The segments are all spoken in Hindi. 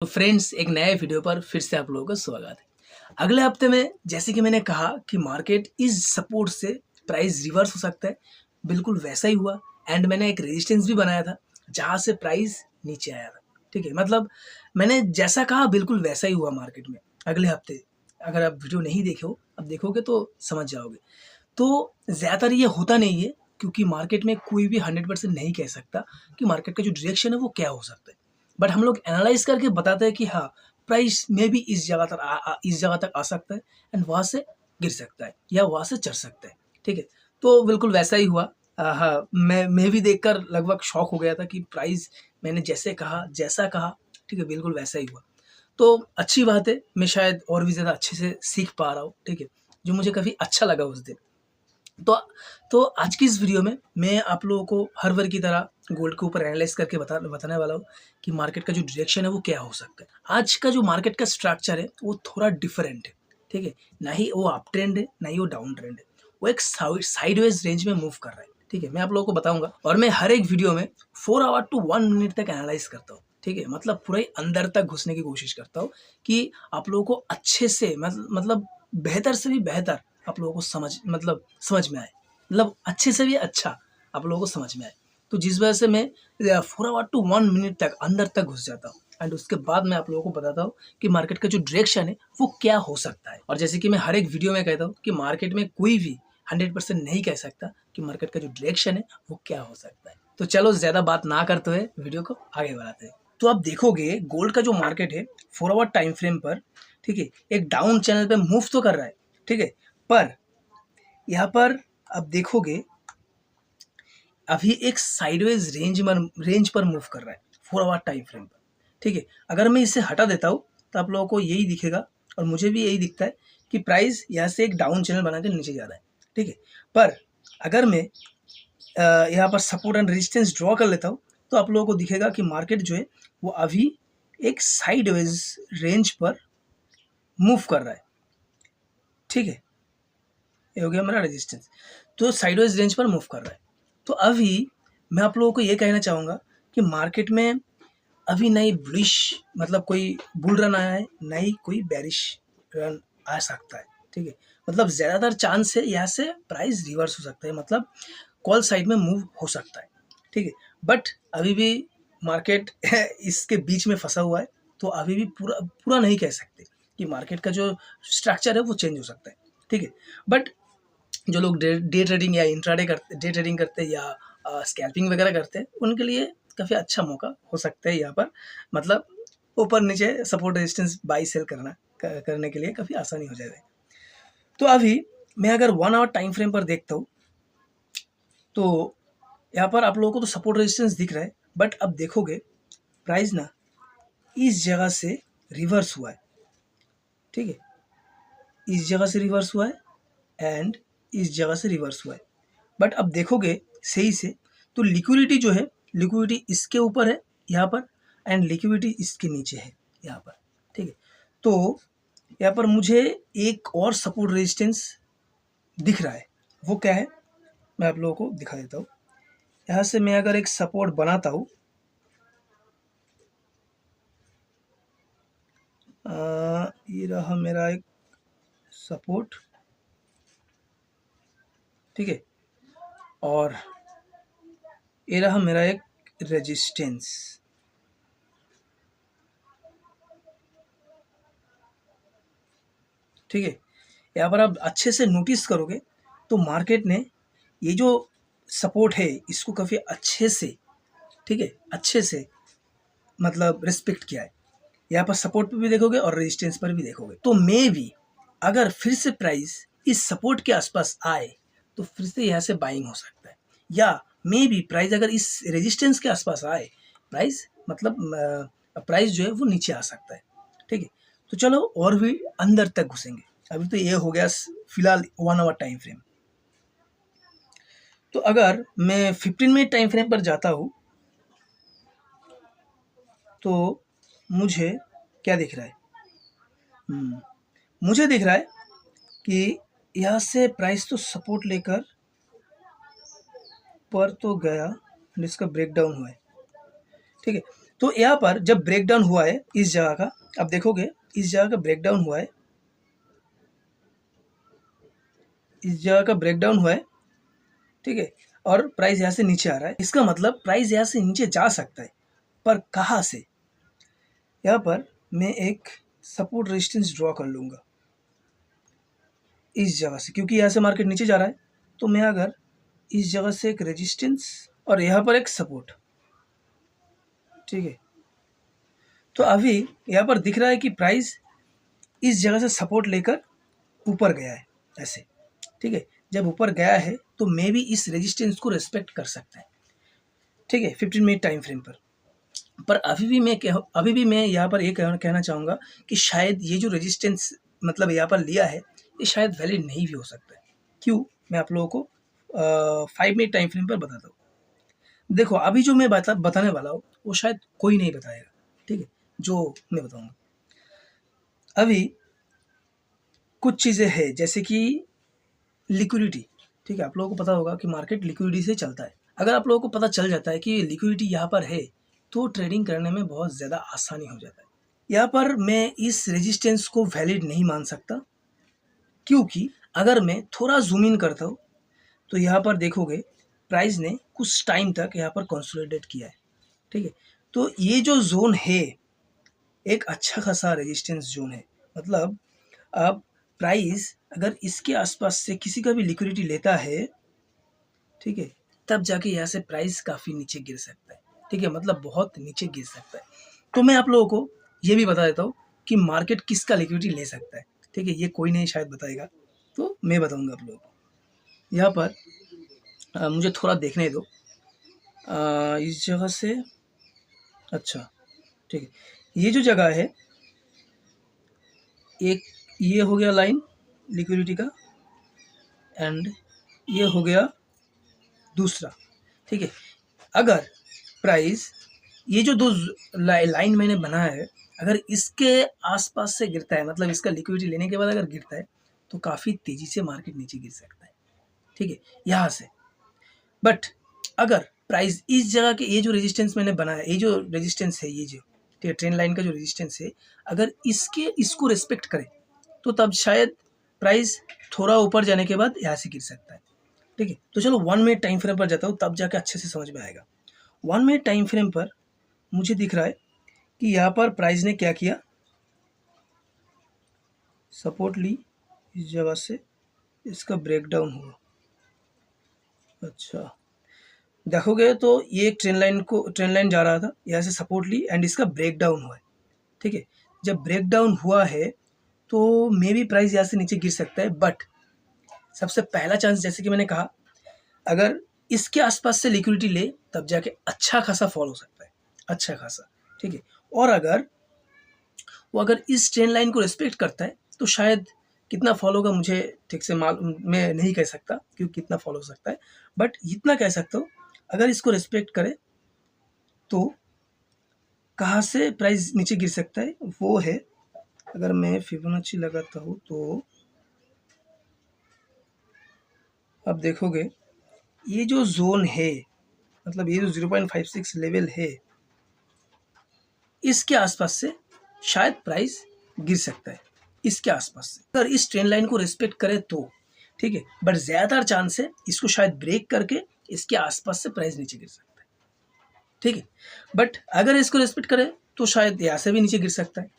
फ्रेंड्स, एक नए वीडियो पर फिर से आप लोगों का स्वागत है। अगले हफ्ते में जैसे कि मैंने कहा कि मार्केट इस सपोर्ट से प्राइस रिवर्स हो सकता है, बिल्कुल वैसा ही हुआ। एंड मैंने एक रेजिस्टेंस भी बनाया था जहाँ से प्राइस नीचे आया था। ठीक है, मतलब मैंने जैसा कहा बिल्कुल वैसा ही हुआ मार्केट में अगले हफ्ते। अगर आप वीडियो नहीं देखे हो, अब देखोगे तो समझ जाओगे। तो ज़्यादातर ये होता नहीं है, क्योंकि मार्केट में कोई भी 100% नहीं कह सकता कि मार्केट का जो डायरेक्शन है वो क्या हो सकता है। बट हम लोग एनालाइज करके बताते हैं कि हाँ, प्राइस में भी इस जगह तक आ सकता है एंड वहाँ से गिर सकता है या वहाँ से चढ़ सकता है। ठीक है, तो बिल्कुल वैसा ही हुआ। हाँ, मैं भी देखकर लगभग शॉक हो गया था कि प्राइस मैंने जैसा कहा, ठीक है, बिल्कुल वैसा ही हुआ। तो अच्छी बात है, मैं शायद और भी ज़्यादा अच्छे से सीख पा रहा हूँ। ठीक है, जो मुझे काफ़ी अच्छा लगा उस दिन। तो तो आज की इस वीडियो में मैं आप लोगों को हर बार की तरह गोल्ड के ऊपर एनालाइज करके बताने वाला हूँ कि मार्केट का जो डायरेक्शन है वो क्या हो सकता है। आज का जो मार्केट का स्ट्रक्चर है वो थोड़ा डिफरेंट है। ठीक है, ना ही वो अप ट्रेंड है ना ही वो डाउन ट्रेंड है, वो एक साइडवेज रेंज में मूव कर रहा है। ठीक है, मैं आप लोगों को बताऊंगा और मैं हर एक वीडियो में 4 आवर टू 1 मिनट तक एनालाइज करता हूँ। ठीक है, मतलब पूरा ही अंदर तक घुसने की कोशिश करता हूँ कि आप लोगों को अच्छे से मतलब बेहतर से भी बेहतर आप लोगों को समझ में आए, मतलब अच्छे से भी अच्छा आप लोगों को समझ में आए। तो जिस वजह से मैं 4 आवर टू 1 मिनट तक अंदर तक घुस जाता हूँ एंड उसके बाद मैं आप लोगों को बताता हूँ कि मार्केट का जो डायरेक्शन है वो क्या हो सकता है। और जैसे कि मैं हर एक वीडियो में कहता हूँ कि मार्केट में कोई भी 100% नहीं कह सकता कि मार्केट का जो डायरेक्शन है वो क्या हो सकता है। तो चलो ज़्यादा बात ना करते हुए वीडियो को आगे बढ़ाते हैं। तो आप देखोगे गोल्ड का जो मार्केट है 4 आवर टाइम फ्रेम पर, ठीक है, एक डाउन चैनल पे मूव तो कर रहा है। ठीक है, पर यहाँ पर आप देखोगे अभी एक साइडवेज रेंज पर मूव कर रहा है 4 आवर टाइम फ्रेम पर। ठीक है, अगर मैं इसे हटा देता हूँ तो आप लोगों को यही दिखेगा और मुझे भी यही दिखता है कि प्राइस यहाँ से एक डाउन चैनल बना के नीचे जा रहा है। ठीक है, पर अगर मैं यहाँ पर सपोर्ट एंड रेजिस्टेंस ड्रॉ कर लेता हूँ तो आप लोगों को दिखेगा कि मार्केट जो है वो अभी एक साइडवेज रेंज पर मूव कर रहा है। ठीक है, ये हो गया मेरा रेजिस्टेंस, तो साइडवेज रेंज पर मूव कर रहा है। तो अभी मैं आप लोगों को ये कहना चाहूँगा कि मार्केट में अभी नई बुलिश मतलब कोई बुल रन आया है, नई कोई बेरिश रन आ सकता है। ठीक है, मतलब ज़्यादातर चांस है यहाँ से प्राइस रिवर्स हो सकता है, मतलब कॉल साइड में मूव हो सकता है। ठीक है, बट अभी भी मार्केट इसके बीच में फंसा हुआ है, तो अभी भी पूरा पूरा नहीं कह सकते कि मार्केट का जो स्ट्रक्चर है वो चेंज हो सकता है। ठीक है, बट जो लोग डे ट्रेडिंग या इंट्राडे करते डे ट्रेडिंग करते हैं या स्कैल्पिंग वगैरह करते हैं उनके लिए काफ़ी अच्छा मौका हो सकता है यहाँ पर, मतलब ऊपर नीचे सपोर्ट रेजिस्टेंस बाई सेल करने के लिए काफ़ी आसानी हो जाएगी। तो अभी मैं अगर 1 आवर टाइम फ्रेम पर देखता हूँ तो यहाँ पर आप लोगों को तो सपोर्ट रेजिस्टेंस दिख रहा है, बट अब देखोगे प्राइस ना इस जगह से रिवर्स हुआ है। ठीक है, इस जगह से रिवर्स हुआ है एंड इस जगह से रिवर्स हुआ है। बट अब देखोगे सही से तो लिक्विडिटी जो है, लिक्विडिटी इसके ऊपर है यहाँ पर एंड लिक्विडिटी इसके नीचे है यहाँ पर। ठीक है, तो यहाँ पर मुझे एक और सपोर्ट रेजिस्टेंस दिख रहा है, वो क्या है मैं आप लोगों को दिखा देता हूँ। यहाँ से मैं अगर एक सपोर्ट बनाता हूँ, ये रहा मेरा एक सपोर्ट। ठीक है, और ये रहा मेरा एक रेजिस्टेंस। ठीक है, यहाँ पर आप अच्छे से नोटिस करोगे तो मार्केट ने ये जो सपोर्ट है इसको काफ़ी अच्छे से, ठीक है, अच्छे से मतलब रिस्पेक्ट किया है। यहाँ पर सपोर्ट पे भी देखोगे और रेजिस्टेंस पर भी देखोगे। तो मे भी अगर फिर से प्राइस इस सपोर्ट के आसपास आए तो फिर से यहाँ से बाइंग हो सकता है, या मे भी प्राइस अगर इस रेजिस्टेंस के आसपास आए प्राइस मतलब प्राइस जो है वो नीचे आ सकता है। ठीक है, तो चलो और भी अंदर तक घुसेंगे। अभी तो ये हो गया फिलहाल 1 आवर टाइम फ्रेम। तो अगर मैं 15 मिनट टाइम फ्रेम पर जाता हूँ तो मुझे क्या दिख रहा है? मुझे दिख रहा है कि यहाँ से प्राइस तो सपोर्ट लेकर पर तो गया, इसका ब्रेकडाउन हुआ है। ठीक है, तो यहाँ पर जब ब्रेकडाउन हुआ है इस जगह का, अब देखोगे इस जगह का ब्रेकडाउन हुआ है, इस जगह का ब्रेकडाउन हुआ है, ठीक है, और प्राइस यहाँ से नीचे आ रहा है। इसका मतलब प्राइस यहाँ से नीचे जा सकता है, पर कहाँ से? यहाँ पर मैं एक सपोर्ट रेजिस्टेंस ड्रॉ कर लूँगा इस जगह से, क्योंकि यहाँ से मार्केट नीचे जा रहा है। तो मैं अगर इस जगह से एक रेजिस्टेंस और यहाँ पर एक सपोर्ट, ठीक है, तो अभी यहाँ पर दिख रहा है कि प्राइस इस जगह से सपोर्ट लेकर ऊपर गया है ऐसे, ठीक है। जब ऊपर गया है तो मे भी इस रेजिस्टेंस को रिस्पेक्ट कर सकता है, ठीक है, 15 मिनट टाइम फ्रेम पर अभी भी मैं यहाँ पर ये कहना चाहूँगा कि शायद ये जो रेजिस्टेंस मतलब यहाँ पर लिया है, ये शायद वैलिड नहीं भी हो सकता है। क्यों? मैं आप लोगों को 5 मिनट टाइम फ्रेम पर बताता हूँ। देखो अभी जो मैं बताने वाला हूँ वो शायद कोई नहीं बताएगा, ठीक है, जो मैं बताऊँगा। अभी कुछ चीज़ें हैं जैसे कि लिक्विडिटी, ठीक है, आप लोगों को पता होगा कि मार्केट लिक्विडिटी से चलता है। अगर आप लोगों को पता चल जाता है कि लिक्विडिटी यहाँ पर है तो ट्रेडिंग करने में बहुत ज़्यादा आसानी हो जाता है। यहाँ पर मैं इस रेजिस्टेंस को वैलिड नहीं मान सकता, क्योंकि अगर मैं थोड़ा जूम इन करता हूँ तो यहाँ पर देखोगे प्राइस ने कुछ टाइम तक यहाँ पर कंसोलिडेट किया है, ठीक है। तो ये जो जोन है एक अच्छा खासा रेजिस्टेंस जोन है। मतलब अब प्राइस अगर इसके आसपास से किसी का भी लिक्विडिटी लेता है, ठीक है, तब जाके यहाँ से प्राइस काफ़ी नीचे गिर सकता है, ठीक है, मतलब बहुत नीचे गिर सकता है। तो मैं आप लोगों को ये भी बता देता हूँ कि मार्केट किसका लिक्विडिटी ले सकता है, ठीक है, ये कोई नहीं शायद बताएगा, तो मैं बताऊँगा आप लोगों को। यहाँ पर मुझे थोड़ा देखने दो इस जगह से, अच्छा ठीक है, ये जो जगह है एक ये हो गया लाइन लिक्विडिटी का एंड ये हो गया दूसरा, ठीक है। अगर प्राइस ये जो दो लाइन मैंने बनाया है अगर इसके आसपास से गिरता है, मतलब इसका लिक्विडिटी लेने के बाद अगर गिरता है तो काफ़ी तेज़ी से मार्केट नीचे गिर सकता है, ठीक है, यहाँ से। बट अगर प्राइस इस जगह के ये जो रेजिस्टेंस मैंने बनाया, ये जो रेजिस्टेंस है, ये जो ठीक है ट्रेंड लाइन का जो रेजिस्टेंस है, अगर इसको रिस्पेक्ट करे तो तब शायद प्राइस थोड़ा ऊपर जाने के बाद यहाँ से गिर सकता है, ठीक है। तो चलो 1 मिनट टाइम फ्रेम पर जाता हूँ, तब जाके अच्छे से समझ में आएगा। 1 मिनट टाइम फ्रेम पर मुझे दिख रहा है कि यहाँ पर प्राइस ने क्या किया, सपोर्ट ली इस जगह से, इसका ब्रेकडाउन हुआ। अच्छा देखोगे तो ये एक ट्रेंड लाइन जा रहा था, यहाँ से सपोर्ट ली एंड इसका ब्रेकडाउन हुआ है, ठीक है। जब ब्रेकडाउन हुआ है तो मे भी प्राइस यहाँ से नीचे गिर सकता है, बट सबसे पहला चांस जैसे कि मैंने कहा अगर इसके आसपास से लिक्विडिटी ले तब जाके अच्छा खासा फॉल हो सकता है, अच्छा खासा, ठीक है। और अगर वो अगर इस ट्रेंड लाइन को रिस्पेक्ट करता है तो शायद कितना फॉल होगा मुझे ठीक से मैं नहीं कह सकता क्योंकि कितना फॉल हो सकता है, बट इतना कह सकता हूँ अगर इसको रिस्पेक्ट करे तो कहाँ से प्राइस नीचे गिर सकता है वो है, अगर मैं फिबोनाची लगाता हूँ तो अब देखोगे ये जो जोन है, मतलब ये जो 0.56 लेवल है, इसके आसपास से शायद प्राइस गिर सकता है, इसके आसपास से। अगर इस ट्रेंड लाइन को रिस्पेक्ट करे तो ठीक है, बट ज़्यादातर चांस है इसको शायद ब्रेक करके इसके आसपास से प्राइस नीचे गिर सकता है, ठीक है। बट अगर इसको रिस्पेक्ट करे तो शायद यहाँ से भी नीचे गिर सकता है,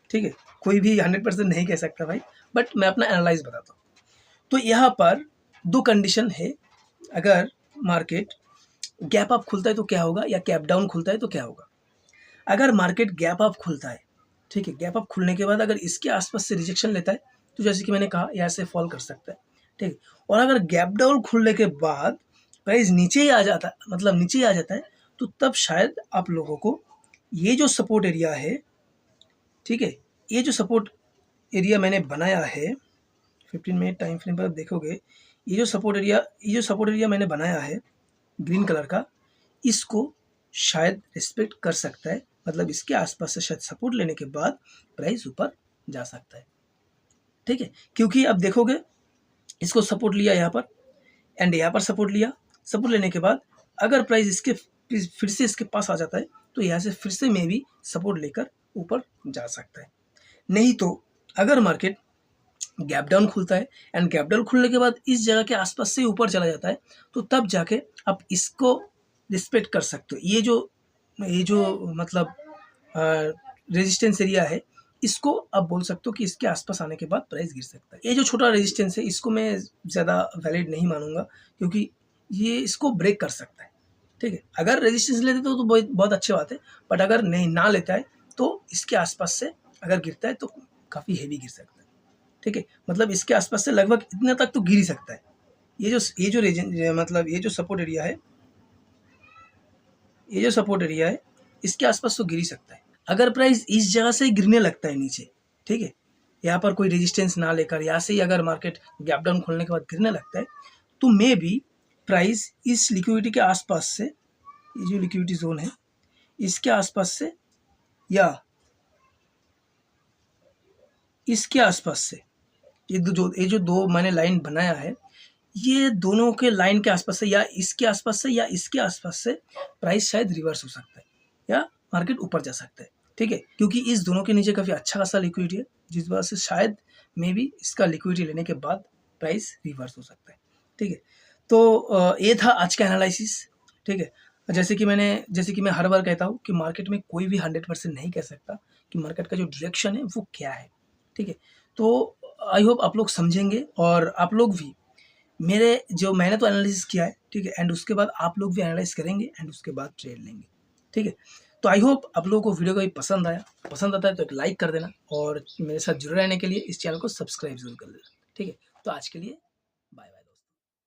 ठीक है। कोई भी 100% नहीं कह सकता भाई, बट मैं अपना एनालाइज बताता हूँ। तो यहाँ पर दो कंडीशन है, अगर मार्केट गैप अप खुलता है तो क्या होगा, या गैप डाउन खुलता है तो क्या होगा। अगर मार्केट गैप अप खुलता है, ठीक है, गैप अप खुलने के बाद अगर इसके आसपास से रिजेक्शन लेता है तो जैसे कि मैंने कहा यहाँ से फॉल कर सकता है, ठीक है। और अगर गैप डाउन खुलने के बाद प्राइस नीचे ही आ जाता है, मतलब नीचे ही आ जाता है, तो तब शायद आप लोगों को ये जो सपोर्ट एरिया है, ठीक है, ये जो सपोर्ट एरिया मैंने बनाया है 15 मिनट टाइम फ्रेम पर, आप देखोगे ये जो सपोर्ट एरिया मैंने बनाया है ग्रीन कलर का, इसको शायद रिस्पेक्ट कर सकता है, मतलब इसके आसपास से शायद सपोर्ट लेने के बाद प्राइस ऊपर जा सकता है, ठीक है। क्योंकि अब देखोगे इसको सपोर्ट लिया यहाँ पर एंड यहाँ पर सपोर्ट लिया, सपोर्ट लेने के बाद अगर प्राइस इसके फिर से इसके पास आ जाता है तो यहाँ से फिर से मे भी सपोर्ट लेकर ऊपर जा सकता है। नहीं तो अगर मार्केट गैप डाउन खुलता है एंड गैप डाउन खुलने के बाद इस जगह के आसपास से ऊपर चला जाता है तो तब जाके आप इसको रिस्पेक्ट कर सकते हो। ये जो मतलब रेजिस्टेंस एरिया है, इसको आप बोल सकते हो कि इसके आसपास आने के बाद प्राइस गिर सकता है। ये जो छोटा रेजिस्टेंस है इसको मैं ज़्यादा वैलिड नहीं मानूंगा, क्योंकि ये इसको ब्रेक कर सकता है। ठीक है, अगर रेजिस्टेंस लेते तो बहुत बहुत अच्छी बात है, बट अगर नहीं ना लेता है तो इसके आसपास से अगर गिरता है तो काफ़ी हैवी गिर सकता है। ठीक है, मतलब इसके आसपास से लगभग इतना तक तो गिर ही सकता है। ये जो सपोर्ट एरिया है, इसके आसपास तो गिर ही सकता है। अगर प्राइस इस जगह से गिरने लगता है नीचे, ठीक है, यहाँ पर कोई रेजिस्टेंस ना लेकर यहाँ से ही अगर मार्केट गैप डाउन खोलने के बाद गिरने लगता है तो मे बी प्राइस इस लिक्विडिटी के आसपास से, ये जो लिक्विडिटी जोन है इसके आसपास से या इसके आसपास से, ये जो दो मैंने लाइन बनाया है, ये दोनों के लाइन के आसपास से या इसके आसपास से या इसके आसपास से प्राइस शायद रिवर्स हो सकता है या मार्केट ऊपर जा सकता है। ठीक है, क्योंकि इस दोनों के नीचे काफ़ी अच्छा खासा लिक्विडिटी है, जिस वजह से शायद मे बी इसका लिक्विडिटी लेने के बाद प्राइस रिवर्स हो सकता है। ठीक है, तो ये था आज का एनालिसिस। ठीक है, जैसे कि मैं हर बार कहता हूँ कि मार्केट में कोई भी 100% नहीं कह सकता कि मार्केट का जो डायरेक्शन है वो क्या है। ठीक है, तो आई होप आप लोग समझेंगे और आप लोग भी मैंने तो एनालिसिस किया है। ठीक है, एंड उसके बाद आप लोग भी एनालाइज करेंगे एंड उसके बाद ट्रेड लेंगे। ठीक है, तो आई होप आप लोगों को वीडियो का भी पसंद आता है तो एक लाइक कर देना और मेरे साथ जुड़े रहने के लिए इस चैनल को सब्सक्राइब जरूर कर देना। ठीक है, तो आज के लिए